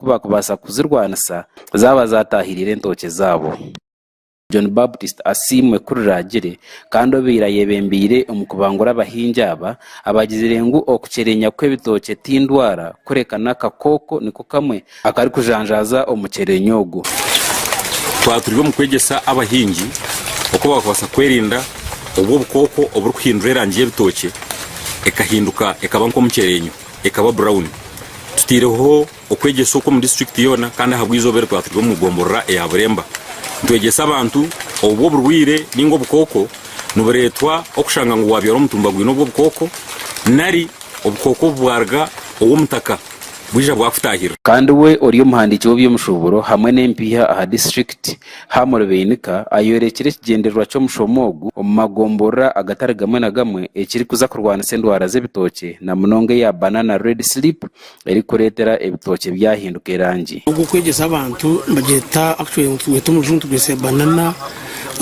kuba kubasa kuzirwanisa zaba zatahirire entoke zabo. John Baptist asimwe kuri ragire kandi obirayebembire omukubangura abahingi aba abagizire ngu okucerenya kw'ebitoke tindwara kurekana kakoko niko kamwe akari kujanjaza omucerenyo ogwo. Twaturiwe mu kwegesa abahingi uko bakubasa kwerinda ubwo bukoko oburi kuhindura erangi y'ebitoke ekahinduka ekaba nk'omucerenyo ekaba brown. Tutireho okwegesa uko mu district yona kandi habwizobere twaturiwe mu gomborra eya Buremba. Twegesa abantu obwo burwire ningo bukoko nuburetwa okushanga ngo wabyara omutumba gwino obwo bukoko nari obukoko bwarga owo mutaka bwija bwafutahira. Kandi we oriyo muhandiki w'ebyomushuburo hamwe n'empiha aha district hamurebeinika ayorekere kigenderwa cyo mushomogu omu magomborra agatari gamwe na gamwe ekiri kuza kurwanisa endwara z'ebitoke na munonge ya banana red slip eri kuretera ebitoke byahinduka erangi. Ubwo kwegesa abantu bageta actually tweta umujungu twese banana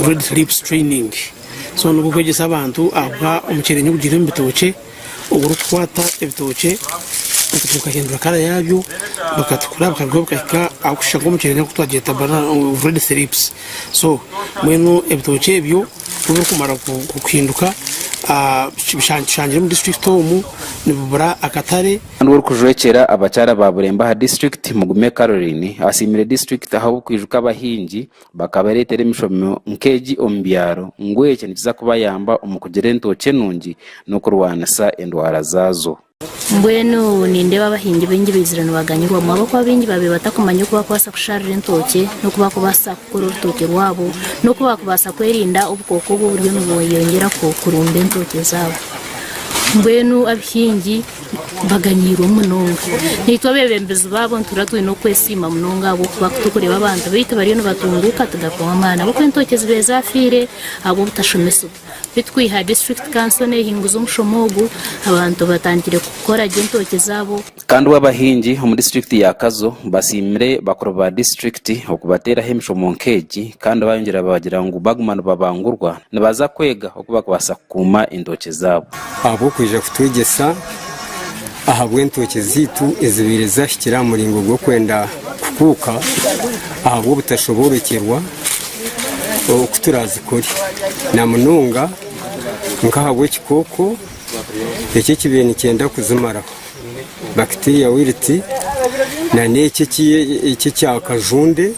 red slip training. So nuko kwegesa abantu aba omucerenyo kugira ebitoke ubwo kwata ebitoke tukahindura kara yabyo bakatukura bakagobeka akushaka omucerenyo kutwageta banana red slips. So mweno ebitoke ebyo tuzo kumara kuhinduka bishanjire mu district tomu nibura akatare. Kandi uri kujwekera abacara ba Buremba ha district mugume Caroline asimire district aho kwijuka abahingi bakabaretera emishomo nkeji ombyaro ngweke nikiza kubayamba omukugera entoke nungi no kurwanisa endwara zazo. Mbwenu nindeba abahingi bengi bizirano baganyirwa mu maboko abingi babe batakumanya kuba kwasa kusharira entoke no kuba kubasa gukora urutoke rwabo no kuba kubasa kwerinda ubukoko bw'uburyo n'ubuyongera ko kurunda entoke zabo. Mbwenu abahingi baganyirwa munonga nitwa bebembezi babo nturatuye no kwesima munonga abo kuba kutukureba abantu bita bariyo no batunguka tugapoma amana bako entoke zibeza afire abo butashomeso bitwiha district council nehinguza umushomogu abantu batangire gukora entoke zabo. Kandi w'abahingi mu district ya Kazo basimire bakoroba district okubatera hemishomo nkeji kandi bayongera bagira ngo bagumana babangurwa nibaza kwega okuba kubasa kuma entoke zabo. Abo kwija kutwegesa ahabwe entoke zitu ezibire zashikira muringo gwo kwenda kukuka ahabwo butashoborekerwa okuturazikori na mununga nkahabwe kikoko eke kibeni cyenda kuzimaraho bacteria wiriti na neke iki cyakajunde